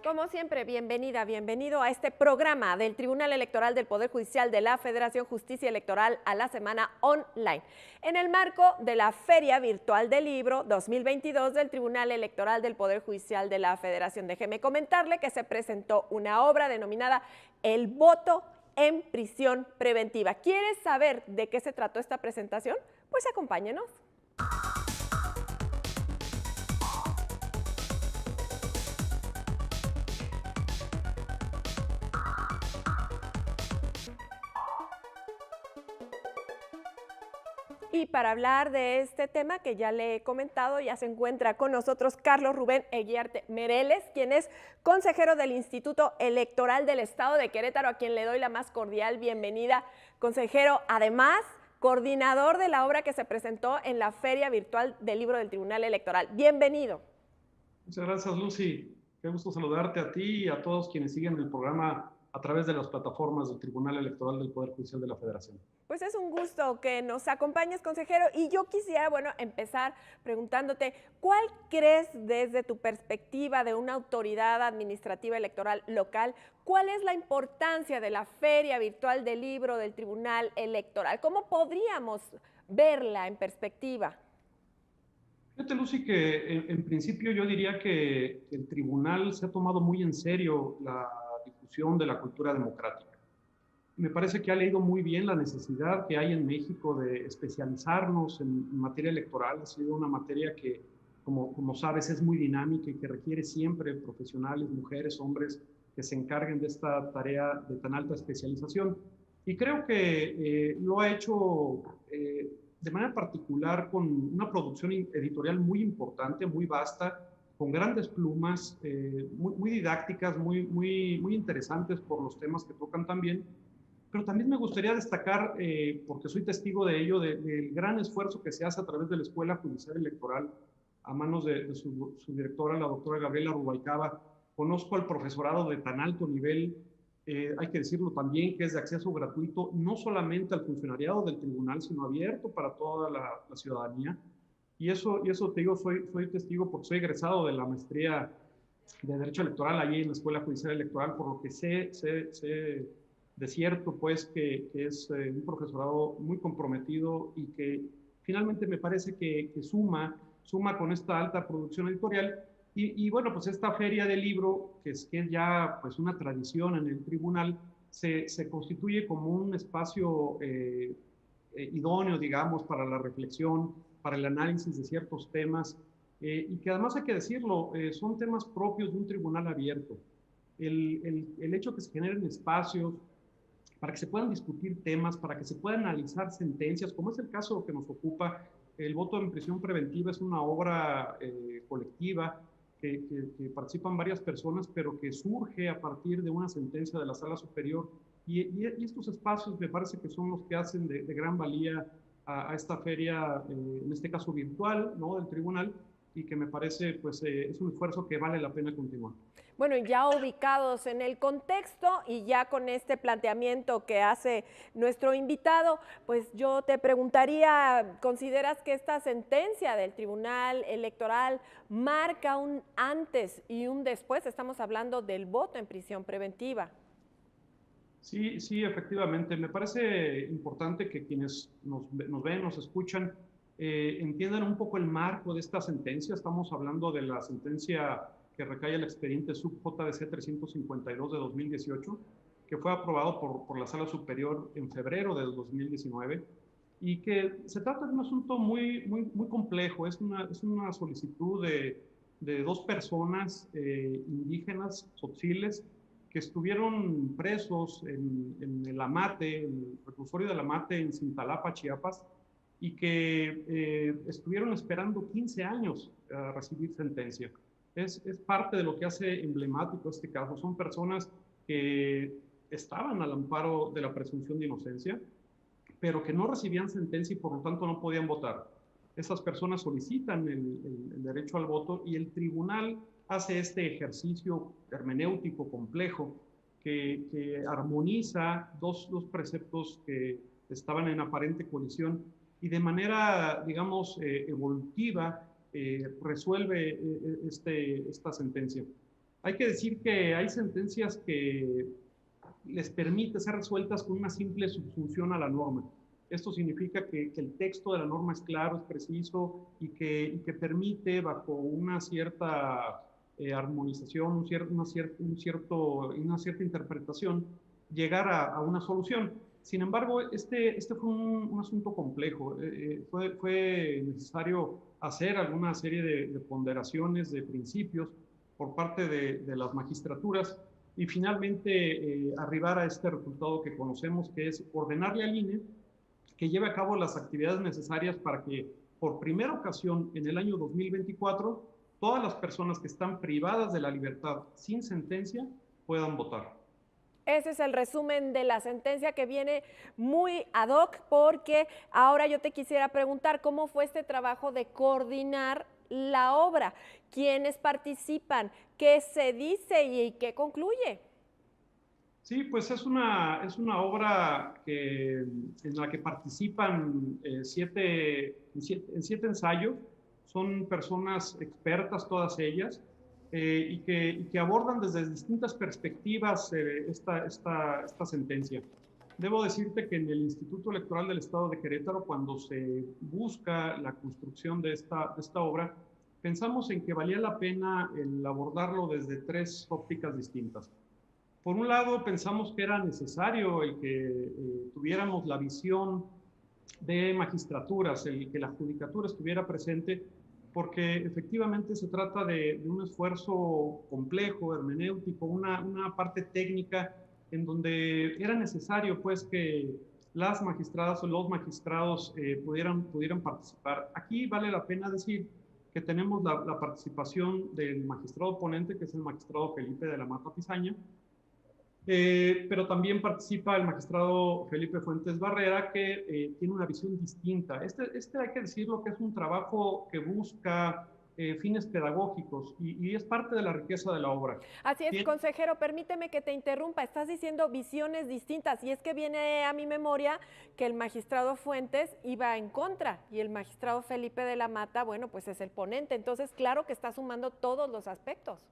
Como siempre, bienvenida, bienvenido a este programa del Tribunal Electoral del Poder Judicial de la Federación Justicia Electoral a la semana online. En el marco de la Feria Virtual del Libro 2022 del Tribunal Electoral del Poder Judicial de la Federación, déjeme comentarle que se presentó una obra denominada El voto en prisión preventiva. ¿Quieres saber de qué se trató esta presentación? Pues acompáñenos. Y para hablar de este tema que ya le he comentado, ya se encuentra con nosotros Carlos Rubén Eguiarte Mereles, quien es consejero del Instituto Electoral del Estado de Querétaro, a quien le doy la más cordial bienvenida, consejero, además coordinador de la obra que se presentó en la Feria Virtual del Libro del Tribunal Electoral. Bienvenido. Muchas gracias, Lucy. Qué gusto saludarte a ti y a todos quienes siguen el programa a través de las plataformas del Tribunal Electoral del Poder Judicial de la Federación. Pues es un gusto que nos acompañes, consejero, y yo quisiera, empezar preguntándote, ¿cuál crees desde tu perspectiva de una autoridad administrativa electoral local, cuál es la importancia de la Feria Virtual del Libro del Tribunal Electoral? ¿Cómo podríamos verla en perspectiva? Fíjate, Lucy, que en principio yo diría que el tribunal se ha tomado muy en serio la difusión de la cultura democrática. Me parece que ha leído muy bien la necesidad que hay en México de especializarnos en materia electoral. Ha sido una materia que, como sabes, es muy dinámica y que requiere siempre profesionales, mujeres, hombres, que se encarguen de esta tarea de tan alta especialización. Y creo que lo ha hecho de manera particular con una producción editorial muy importante, muy vasta, con grandes plumas, muy didácticas, muy interesantes por los temas que tocan también. Pero también me gustaría destacar, porque soy testigo de ello, del gran esfuerzo que se hace a través de la Escuela Judicial Electoral a manos de su directora, la doctora Gabriela Rubalcaba. Conozco al profesorado de tan alto nivel, hay que decirlo también, que es de acceso gratuito, no solamente al funcionariado del tribunal, sino abierto para toda la ciudadanía. Y eso te digo, soy testigo porque soy egresado de la maestría de Derecho Electoral allí en la Escuela Judicial Electoral, por lo que sé de cierto, pues, que es un profesorado muy comprometido y que finalmente me parece que suma con esta alta producción editorial. Y bueno, pues esta feria del libro, que es ya pues una tradición en el tribunal, se constituye como un espacio idóneo, digamos, para la reflexión, para el análisis de ciertos temas, y que además hay que decirlo, son temas propios de un tribunal abierto. El hecho de que se generen espacios para que se puedan discutir temas, para que se puedan analizar sentencias, como es el caso que nos ocupa. El voto en prisión preventiva es una obra colectiva que participan varias personas, pero que surge a partir de una sentencia de la Sala Superior. Y estos espacios me parece que son los que hacen de gran valía a esta feria, en este caso virtual, ¿no?, del tribunal, y que me parece pues es un esfuerzo que vale la pena continuar. Bueno, ya ubicados en el contexto y ya con este planteamiento que hace nuestro invitado, pues yo te preguntaría, ¿consideras que esta sentencia del Tribunal Electoral marca un antes y un después? Estamos hablando del voto en prisión preventiva. Sí, efectivamente. Me parece importante que quienes nos ven, nos escuchan, entiendan un poco el marco de esta sentencia. Estamos hablando de la sentencia que recae el expediente sub JDC 352 de 2018, que fue aprobado por la Sala Superior en febrero de 2019, y que se trata de un asunto muy complejo. Es una solicitud de dos personas indígenas, tzotziles, que estuvieron presos en el Amate, en el reclusorio del Amate en Cintalapa, Chiapas, y que estuvieron esperando 15 años a recibir sentencia. Es parte de lo que hace emblemático este caso. Son personas que estaban al amparo de la presunción de inocencia, pero que no recibían sentencia y por lo tanto no podían votar. Esas personas solicitan el derecho al voto y el tribunal hace este ejercicio hermenéutico complejo que armoniza dos preceptos que estaban en aparente colisión y de manera, digamos, evolutiva resuelve esta sentencia. Hay que decir que hay sentencias que les permite ser resueltas con una simple subsunción a la norma. Esto significa que el texto de la norma es claro, es preciso y que permite, bajo una cierta armonización, una cierta interpretación, llegar a una solución. Sin embargo, este fue un asunto complejo. Fue necesario hacer alguna serie de ponderaciones, de principios por parte de las magistraturas y finalmente arribar a este resultado que conocemos, que es ordenarle al INE que lleve a cabo las actividades necesarias para que por primera ocasión en el año 2024 todas las personas que están privadas de la libertad sin sentencia puedan votar. Ese es el resumen de la sentencia que viene muy ad hoc, porque ahora yo te quisiera preguntar cómo fue este trabajo de coordinar la obra, quiénes participan, qué se dice y qué concluye. Sí, pues es una obra en la que participan en siete ensayos. Son personas expertas todas ellas y que abordan desde distintas perspectivas esta sentencia. Debo decirte que en el Instituto Electoral del Estado de Querétaro, cuando se busca la construcción de esta obra, pensamos en que valía la pena el abordarlo desde tres ópticas distintas. Por un lado, pensamos que era necesario el que tuviéramos la visión de magistraturas, el que la judicatura estuviera presente, porque efectivamente se trata de un esfuerzo complejo, hermenéutico, una parte técnica en donde era necesario pues que las magistradas o los magistrados pudieran participar. Aquí vale la pena decir que tenemos la participación del magistrado ponente, que es el magistrado Felipe de la Mata Pizaña, pero también participa el magistrado Felipe Fuentes Barrera, que tiene una visión distinta. Este hay que decirlo que es un trabajo que busca fines pedagógicos y es parte de la riqueza de la obra. Así es, Bien. consejero, permíteme que te interrumpa. Estás diciendo visiones distintas y es que viene a mi memoria que el magistrado Fuentes iba en contra y el magistrado Felipe de la Mata, bueno, pues es el ponente. Entonces, claro que está sumando todos los aspectos.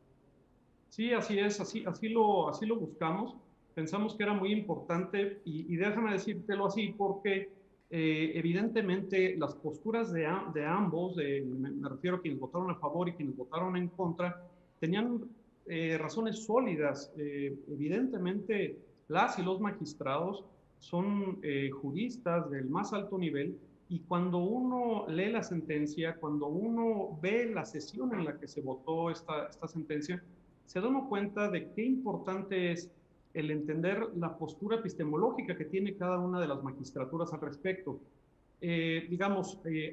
Sí, así es, así lo buscamos. Pensamos que era muy importante y déjame decírtelo así porque evidentemente las posturas de ambos, me refiero a quienes votaron a favor y quienes votaron en contra, tenían razones sólidas. Evidentemente las y los magistrados son juristas del más alto nivel y cuando uno lee la sentencia, cuando uno ve la sesión en la que se votó esta sentencia, se da uno cuenta de qué importante es el entender la postura epistemológica que tiene cada una de las magistraturas al respecto.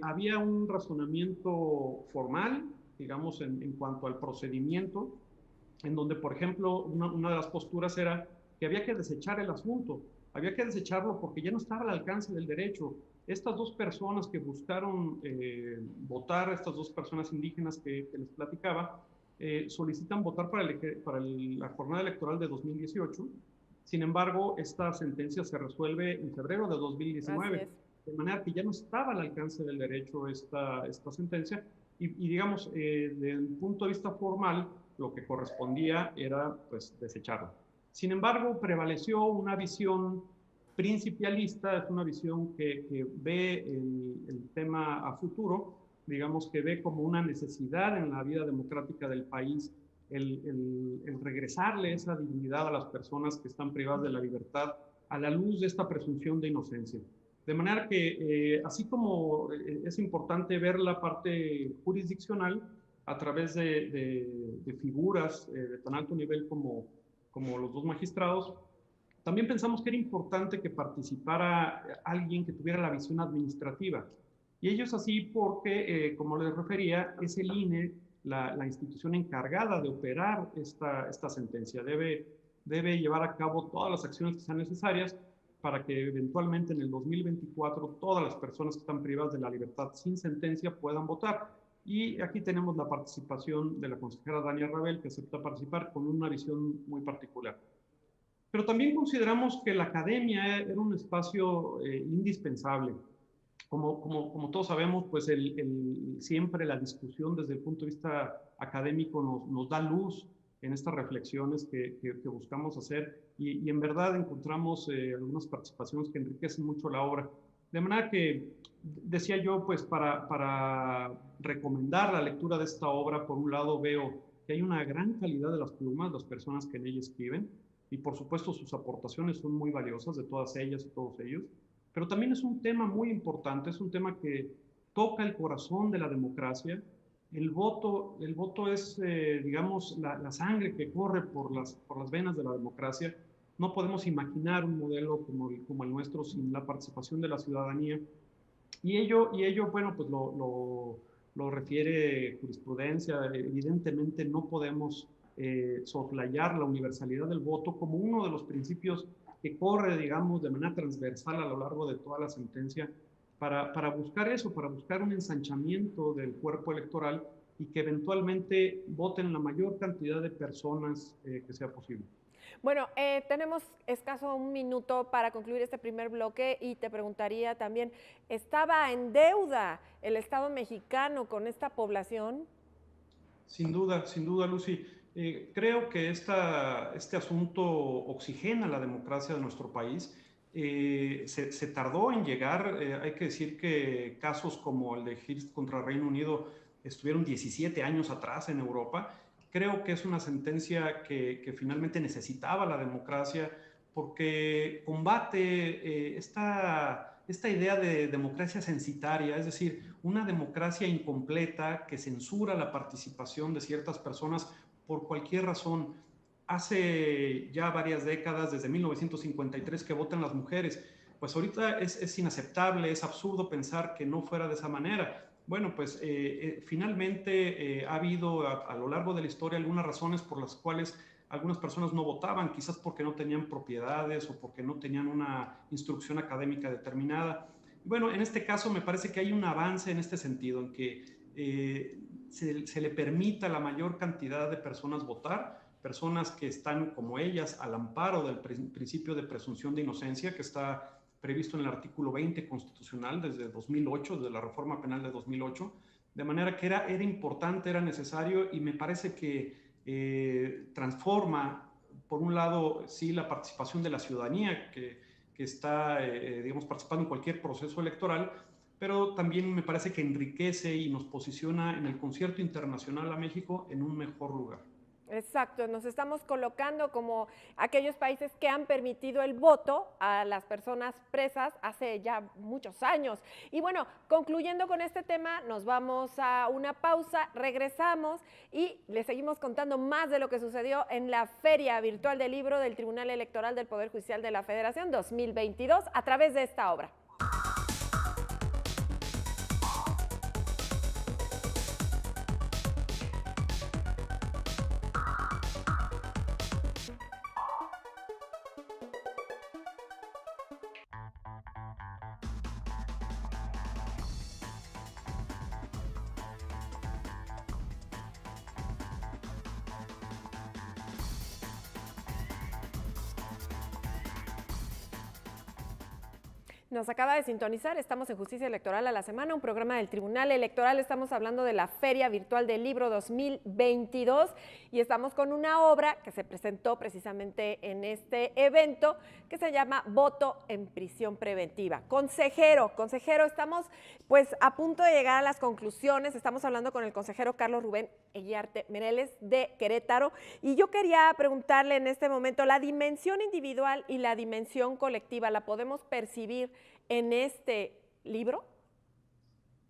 Había un razonamiento formal, digamos, en cuanto al procedimiento, en donde, por ejemplo, una de las posturas era que había que desechar el asunto, había que desecharlo porque ya no estaba al alcance del derecho. Estas dos personas que buscaron votar, estas dos personas indígenas que les platicaba, solicitan votar para la jornada electoral de 2018. Sin embargo, esta sentencia se resuelve en febrero de 2019, de manera que ya no estaba al alcance del derecho esta sentencia y digamos, desde el punto de vista formal, lo que correspondía era pues desecharla. Sin embargo, prevaleció una visión principialista, es una visión que ve el tema a futuro, digamos que ve como una necesidad en la vida democrática del país el regresarle esa dignidad a las personas que están privadas de la libertad a la luz de esta presunción de inocencia. De manera que, así como es importante ver la parte jurisdiccional a través de figuras de tan alto nivel como los dos magistrados, también pensamos que era importante que participara alguien que tuviera la visión administrativa. Y ello es así porque, como les refería, es el INE la institución encargada de operar esta sentencia. Debe llevar a cabo todas las acciones que sean necesarias para que eventualmente en el 2024 todas las personas que están privadas de la libertad sin sentencia puedan votar. Y aquí tenemos la participación de la consejera Dania Rabel, que acepta participar con una visión muy particular. Pero también consideramos que la academia era un espacio indispensable. Como todos sabemos, pues siempre la discusión desde el punto de vista académico nos da luz en estas reflexiones que buscamos hacer y en verdad encontramos algunas participaciones que enriquecen mucho la obra. De manera que, decía yo, pues para recomendar la lectura de esta obra, por un lado veo que hay una gran calidad de las plumas, las personas que en ella escriben, y por supuesto sus aportaciones son muy valiosas de todas ellas y todos ellos, pero también es un tema muy importante, es un tema que toca el corazón de la democracia. El voto es, digamos, la sangre que corre por las venas de la democracia. No podemos imaginar un modelo como el nuestro sin la participación de la ciudadanía. Y ello bueno, pues lo refiere jurisprudencia. Evidentemente no podemos soslayar la universalidad del voto como uno de los principios que corre, digamos, de manera transversal a lo largo de toda la sentencia para buscar eso, para buscar un ensanchamiento del cuerpo electoral y que eventualmente voten la mayor cantidad de personas que sea posible. Bueno, tenemos escaso un minuto para concluir este primer bloque y te preguntaría también, ¿estaba en deuda el Estado mexicano con esta población? Sin duda, Lucy. Creo que este asunto oxigena la democracia de nuestro país. Se tardó en llegar. Hay que decir que casos como el de Hirst contra Reino Unido estuvieron 17 años atrás en Europa. Creo que es una sentencia que finalmente necesitaba la democracia porque combate esta idea de democracia censitaria, es decir, una democracia incompleta que censura la participación de ciertas personas por cualquier razón. Hace ya varias décadas, desde 1953, que votan las mujeres. Pues ahorita es inaceptable, es absurdo pensar que no fuera de esa manera. Bueno, pues finalmente ha habido a lo largo de la historia algunas razones por las cuales algunas personas no votaban, quizás porque no tenían propiedades o porque no tenían una instrucción académica determinada. Bueno, en este caso me parece que hay un avance en este sentido, en que se le permita a la mayor cantidad de personas votar, personas que están como ellas al amparo del principio de presunción de inocencia que está previsto en el artículo 20 constitucional desde 2008, desde la reforma penal de 2008, de manera que era importante, era necesario y me parece que transforma, por un lado, sí, la participación de la ciudadanía que está, digamos, participando en cualquier proceso electoral, pero también me parece que enriquece y nos posiciona en el concierto internacional a México en un mejor lugar. Exacto, nos estamos colocando como aquellos países que han permitido el voto a las personas presas hace ya muchos años. Y bueno, concluyendo con este tema, nos vamos a una pausa, regresamos y les seguimos contando más de lo que sucedió en la Feria Virtual del Libro del Tribunal Electoral del Poder Judicial de la Federación 2022 a través de esta obra. Nos acaba de sintonizar, estamos en Justicia Electoral a la Semana, un programa del Tribunal Electoral. Estamos hablando de la Feria Virtual del Libro 2022 y estamos con una obra que se presentó precisamente en este evento que se llama Voto en Prisión Preventiva. Consejero, estamos pues a punto de llegar a las conclusiones. Estamos hablando con el consejero Carlos Rubén Eguiarte Mereles de Querétaro y yo quería preguntarle en este momento, ¿la dimensión individual y la dimensión colectiva la podemos percibir en este libro?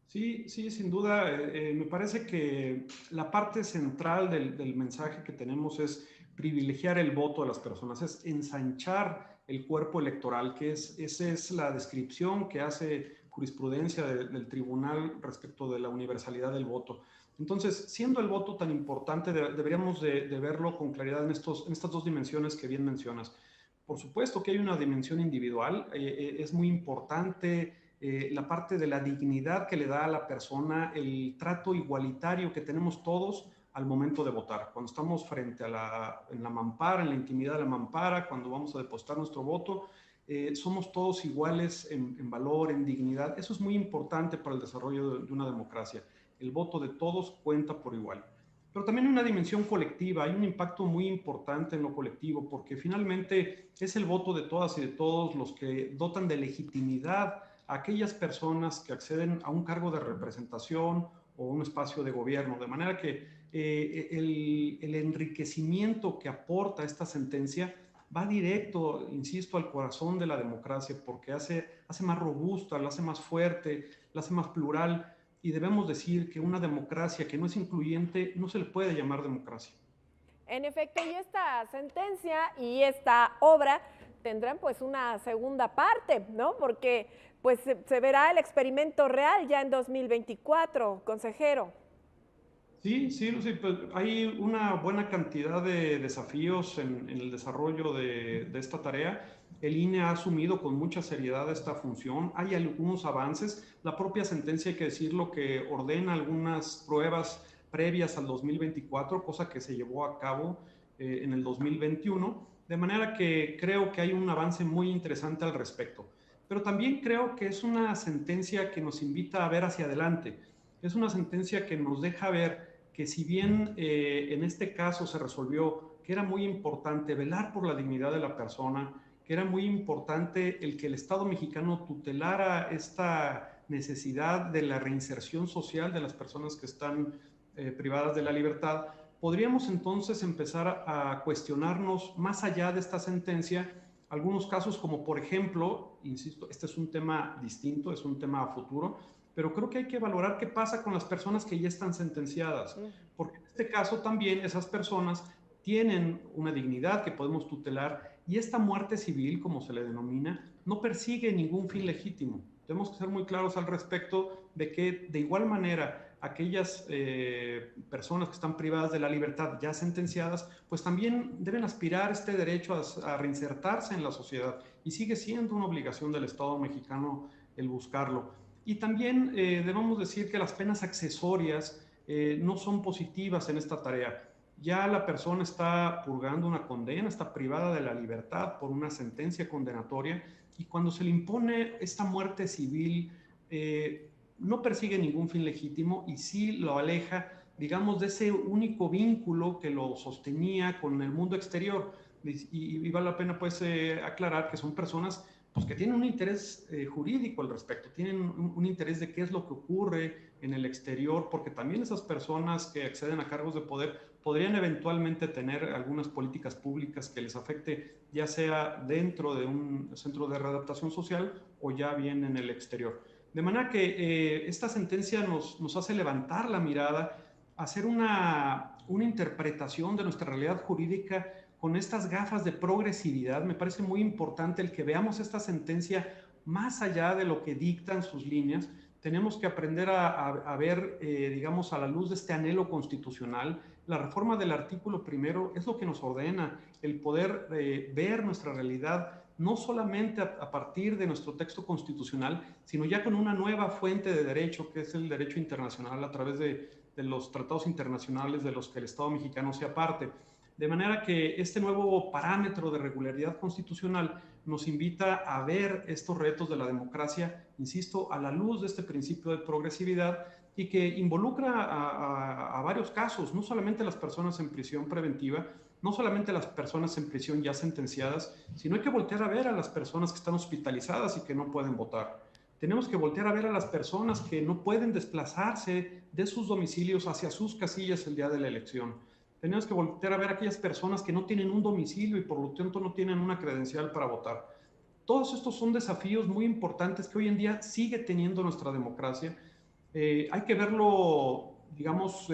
Sí, sí, sin duda. Me parece que la parte central del mensaje que tenemos es privilegiar el voto de las personas, es ensanchar el cuerpo electoral, esa es la descripción que hace jurisprudencia del tribunal respecto de la universalidad del voto. Entonces, siendo el voto tan importante, deberíamos de verlo con claridad en estas dos dimensiones que bien mencionas. Por supuesto que hay una dimensión individual, es muy importante la parte de la dignidad que le da a la persona, el trato igualitario que tenemos todos al momento de votar. Cuando estamos frente en la mampara, en la intimidad de la mampara, cuando vamos a depositar nuestro voto, somos todos iguales en valor, en dignidad. Eso es muy importante para el desarrollo de una democracia. El voto de todos cuenta por igual. pero también una dimensión colectiva. Hay un impacto muy importante en lo colectivo, porque finalmente es el voto de todas y de todos los que dotan de legitimidad a aquellas personas que acceden a un cargo de representación o un espacio de gobierno. De manera que el enriquecimiento que aporta esta sentencia va directo, insisto, al corazón de la democracia, porque hace más robusta, la hace más fuerte, la hace más plural, y debemos decir que una democracia que no es incluyente no se le puede llamar democracia. En efecto, y esta sentencia y esta obra tendrán pues una segunda parte, ¿no? Porque pues se verá el experimento real ya en 2024, consejero. Sí, sí, Lucy, pues hay una buena cantidad de desafíos en el desarrollo de esta tarea. El INE ha asumido con mucha seriedad esta función. Hay algunos avances. La propia sentencia, hay que decirlo, que ordena algunas pruebas previas al 2024, cosa que se llevó a cabo en el 2021. De manera que creo que hay un avance muy interesante al respecto. Pero también creo que es una sentencia que nos invita a ver hacia adelante. Es una sentencia que nos deja ver que si bien en este caso se resolvió que era muy importante velar por la dignidad de la persona, que era muy importante el que el Estado mexicano tutelara esta necesidad de la reinserción social de las personas que están privadas de la libertad, podríamos entonces empezar a cuestionarnos más allá de esta sentencia algunos casos como por ejemplo, insisto, este es un tema distinto, es un tema a futuro, pero creo que hay que valorar qué pasa con las personas que ya están sentenciadas, porque en este caso también esas personas tienen una dignidad que podemos tutelar y esta muerte civil, como se le denomina, no persigue ningún fin legítimo. Tenemos que ser muy claros al respecto de que de igual manera aquellas personas que están privadas de la libertad ya sentenciadas, pues también deben aspirar este derecho a reinsertarse en la sociedad y sigue siendo una obligación del Estado mexicano el buscarlo. Y también debemos decir que las penas accesorias no son positivas en esta tarea. Ya la persona está purgando una condena, está privada de la libertad por una sentencia condenatoria y cuando se le impone esta muerte civil, no persigue ningún fin legítimo y sí lo aleja, digamos, de ese único vínculo que lo sostenía con el mundo exterior. Y vale la pena pues aclarar que son personas pues, que tienen un interés jurídico al respecto, tienen un interés de qué es lo que ocurre en el exterior, porque también esas personas que acceden a cargos de poder podrían eventualmente tener algunas políticas públicas que les afecte, ya sea dentro de un centro de readaptación social o ya bien en el exterior. De manera que esta sentencia nos hace levantar la mirada, hacer una interpretación de nuestra realidad jurídica con estas gafas de progresividad. Me parece muy importante el que veamos esta sentencia más allá de lo que dictan sus líneas. Tenemos que aprender a ver, digamos, a la luz de este anhelo constitucional. La reforma del artículo primero es lo que nos ordena el poder ver nuestra realidad no solamente a partir de nuestro texto constitucional, sino ya con una nueva fuente de derecho, que es el derecho internacional a través de los tratados internacionales de los que el Estado mexicano sea parte. De manera que este nuevo parámetro de regularidad constitucional nos invita a ver estos retos de la democracia, insisto, a la luz de este principio de progresividad y que involucra a varios casos, no solamente las personas en prisión preventiva, no solamente las personas en prisión ya sentenciadas, sino hay que voltear a ver a las personas que están hospitalizadas y que no pueden votar. Tenemos que voltear a ver a las personas que no pueden desplazarse de sus domicilios hacia sus casillas el día de la elección. Tenemos que voltear a ver a aquellas personas que no tienen un domicilio y por lo tanto no tienen una credencial para votar. Todos estos son desafíos muy importantes que hoy en día sigue teniendo nuestra democracia. Hay que verlo, digamos,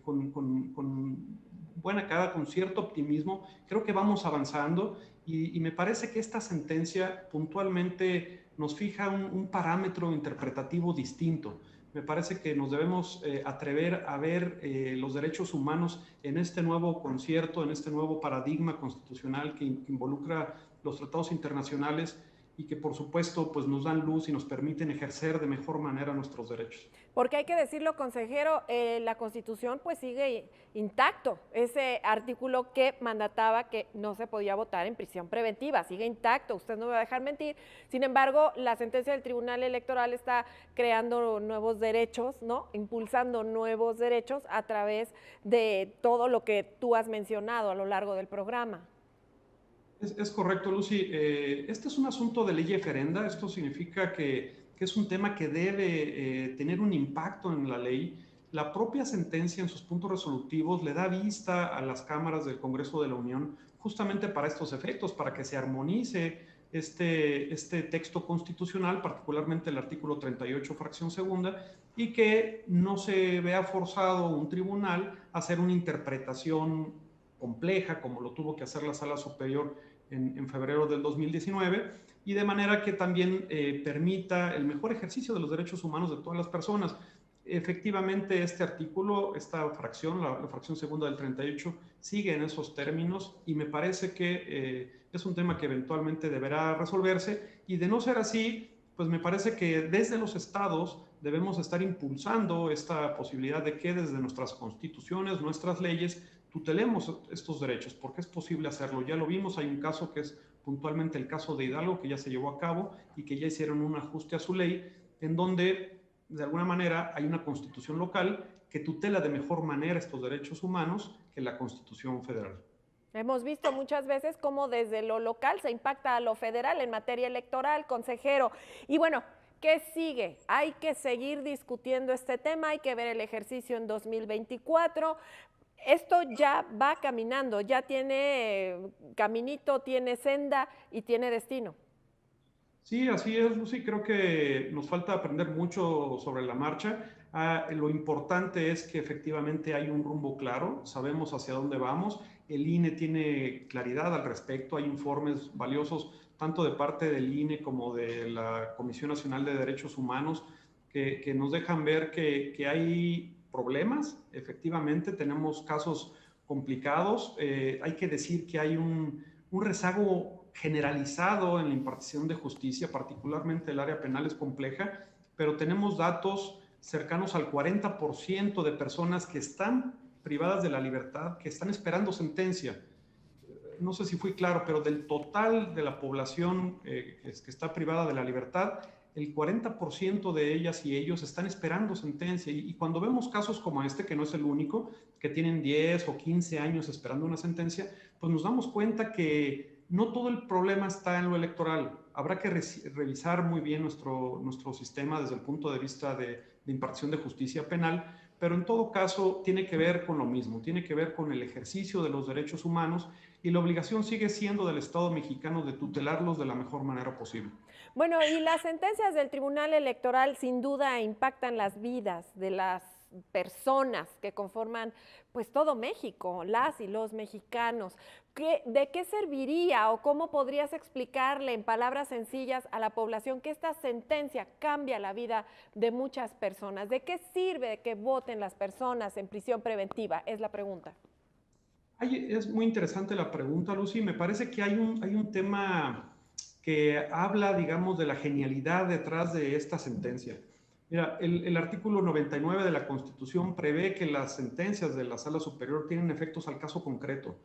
con buena cara, con cierto optimismo. Creo que vamos avanzando y me parece que esta sentencia puntualmente nos fija un parámetro interpretativo distinto. Me parece que nos debemos atrever a ver los derechos humanos en este nuevo concierto, en este nuevo paradigma constitucional que involucra los tratados internacionales y que por supuesto pues nos dan luz y nos permiten ejercer de mejor manera nuestros derechos. Porque hay que decirlo, consejero, la Constitución pues sigue intacto. Ese artículo que mandataba que no se podía votar en prisión preventiva, sigue intacto, usted no me va a dejar mentir. Sin embargo, la sentencia del Tribunal Electoral está creando nuevos derechos, ¿no? Impulsando nuevos derechos a través de todo lo que tú has mencionado a lo largo del programa. Es correcto, Lucy. Este es un asunto de ley referenda. Esto significa que es un tema que debe tener un impacto en la ley. La propia sentencia en sus puntos resolutivos le da vista a las cámaras del Congreso de la Unión justamente para estos efectos, para que se armonice este texto constitucional, particularmente el artículo 38, fracción segunda, y que no se vea forzado un tribunal a hacer una interpretación compleja, como lo tuvo que hacer la Sala Superior en febrero del 2019, y de manera que también permita el mejor ejercicio de los derechos humanos de todas las personas. Efectivamente, este artículo, esta fracción, la fracción segunda del 38, sigue en esos términos y me parece que es un tema que eventualmente deberá resolverse, y de no ser así, pues me parece que desde los estados debemos estar impulsando esta posibilidad de que desde nuestras constituciones, nuestras leyes, tutelemos estos derechos, porque es posible hacerlo. Ya lo vimos, hay un caso que es puntualmente el caso de Hidalgo, que ya se llevó a cabo y que ya hicieron un ajuste a su ley, en donde de alguna manera hay una constitución local que tutela de mejor manera estos derechos humanos que la Constitución federal. Hemos visto muchas veces cómo desde lo local se impacta a lo federal en materia electoral, consejero. Y bueno, ¿qué sigue? Hay que seguir discutiendo este tema, hay que ver el ejercicio en 2024. Esto ya va caminando, ya tiene caminito, tiene senda y tiene destino. Sí, así es, Lucy. Creo que nos falta aprender mucho sobre la marcha. Lo importante es que efectivamente hay un rumbo claro, sabemos hacia dónde vamos. El INE tiene claridad al respecto, hay informes valiosos tanto de parte del INE como de la Comisión Nacional de Derechos Humanos que nos dejan ver que hay problemas. Efectivamente, tenemos casos complicados. Hay que decir que hay un rezago generalizado en la impartición de justicia, particularmente el área penal es compleja, pero tenemos datos cercanos al 40% de personas que están privadas de la libertad, que están esperando sentencia. No sé si fui claro, pero del total de la población que está privada de la libertad, el 40% de ellas y ellos están esperando sentencia. Y cuando vemos casos como este, que no es el único, que tienen 10 o 15 años esperando una sentencia, pues nos damos cuenta que no todo el problema está en lo electoral. Habrá que revisar muy bien nuestro sistema desde el punto de vista de impartición de justicia penal, pero en todo caso tiene que ver con lo mismo, tiene que ver con el ejercicio de los derechos humanos, y la obligación sigue siendo del Estado mexicano de tutelarlos de la mejor manera posible. Bueno, y las sentencias del Tribunal Electoral sin duda impactan las vidas de las personas que conforman pues todo México, las y los mexicanos. ¿De qué serviría o cómo podrías explicarle en palabras sencillas a la población que esta sentencia cambia la vida de muchas personas? ¿De qué sirve que voten las personas en prisión preventiva? Es la pregunta. Es muy interesante la pregunta, Lucy. Me parece que hay un tema que habla, digamos, de la genialidad detrás de esta sentencia. Mira, el artículo 99 de la Constitución prevé que las sentencias de la Sala Superior tienen efectos al caso concreto.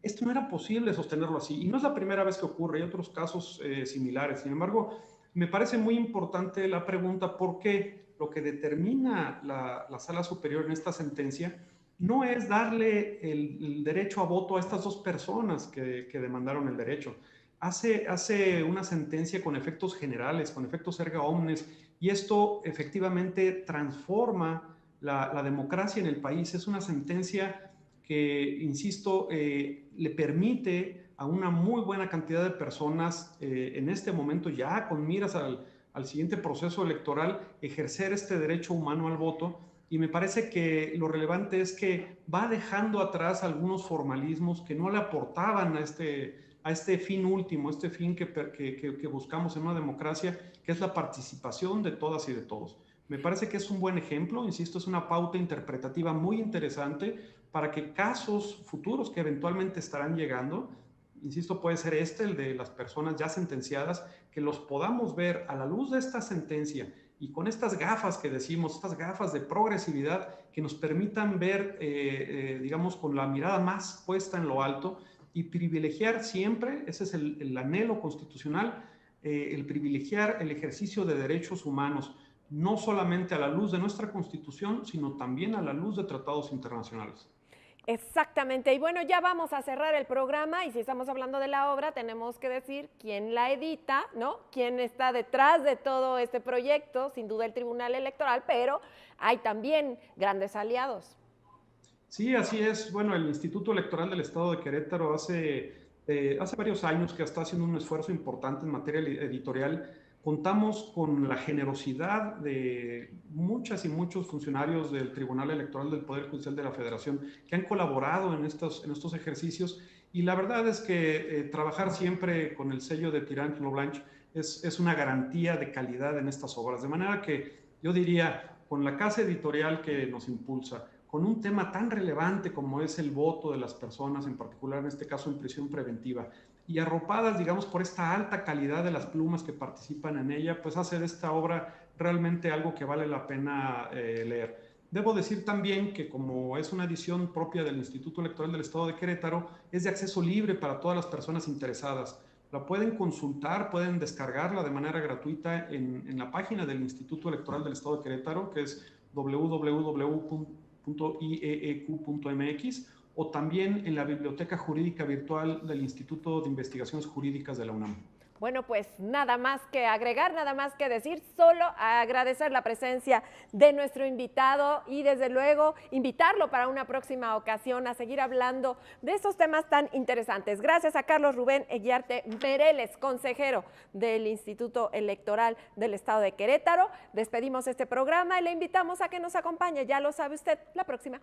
Esto no era posible sostenerlo así, y no es la primera vez que ocurre, hay otros casos similares. Sin embargo, me parece muy importante la pregunta por qué lo que determina la Sala Superior en esta sentencia no es darle el derecho a voto a estas dos personas que demandaron el derecho. Hace una sentencia con efectos generales, con efectos erga omnes, y esto efectivamente transforma la democracia en el país. Es una sentencia que, insisto, le permite a una muy buena cantidad de personas en este momento, ya con miras al siguiente proceso electoral, ejercer este derecho humano al voto. Y me parece que lo relevante es que va dejando atrás algunos formalismos que no le aportaban a este fin último, este fin que buscamos en una democracia, que es la participación de todas y de todos. Me parece que es un buen ejemplo, insisto, es una pauta interpretativa muy interesante para que casos futuros que eventualmente estarán llegando insisto, puede ser el de las personas ya sentenciadas, que los podamos ver a la luz de esta sentencia y con estas gafas que decimos, estas gafas de progresividad que nos permitan ver, digamos, con la mirada más puesta en lo alto y privilegiar siempre, ese es el anhelo constitucional, el privilegiar el ejercicio de derechos humanos, no solamente a la luz de nuestra Constitución, sino también a la luz de tratados internacionales. Exactamente. Y bueno, ya vamos a cerrar el programa y si estamos hablando de la obra, tenemos que decir quién la edita, ¿no? Quién está detrás de todo este proyecto, sin duda el Tribunal Electoral, pero hay también grandes aliados. Sí, así es. Bueno, el Instituto Electoral del Estado de Querétaro hace varios años que está haciendo un esfuerzo importante en materia editorial. Contamos con la generosidad de muchas y muchos funcionarios del Tribunal Electoral del Poder Judicial de la Federación que han colaborado en estos ejercicios y la verdad es que trabajar siempre con el sello de Tirant Lo Blanche es una garantía de calidad en estas obras. De manera que yo diría, con la casa editorial que nos impulsa, con un tema tan relevante como es el voto de las personas, en particular en este caso en prisión preventiva, y arropadas, digamos, por esta alta calidad de las plumas que participan en ella, pues hace de esta obra realmente algo que vale la pena leer. Debo decir también que como es una edición propia del Instituto Electoral del Estado de Querétaro, es de acceso libre para todas las personas interesadas. La pueden consultar, pueden descargarla de manera gratuita en la página del Instituto Electoral del Estado de Querétaro, que es www.ieeq.mx o también en la Biblioteca Jurídica Virtual del Instituto de Investigaciones Jurídicas de la UNAM. Bueno, pues nada más que agregar, nada más que decir, solo agradecer la presencia de nuestro invitado y desde luego invitarlo para una próxima ocasión a seguir hablando de estos temas tan interesantes. Gracias a Carlos Rubén Eguiarte Mereles, consejero del Instituto Electoral del Estado de Querétaro. Despedimos este programa y le invitamos a que nos acompañe, ya lo sabe usted, la próxima.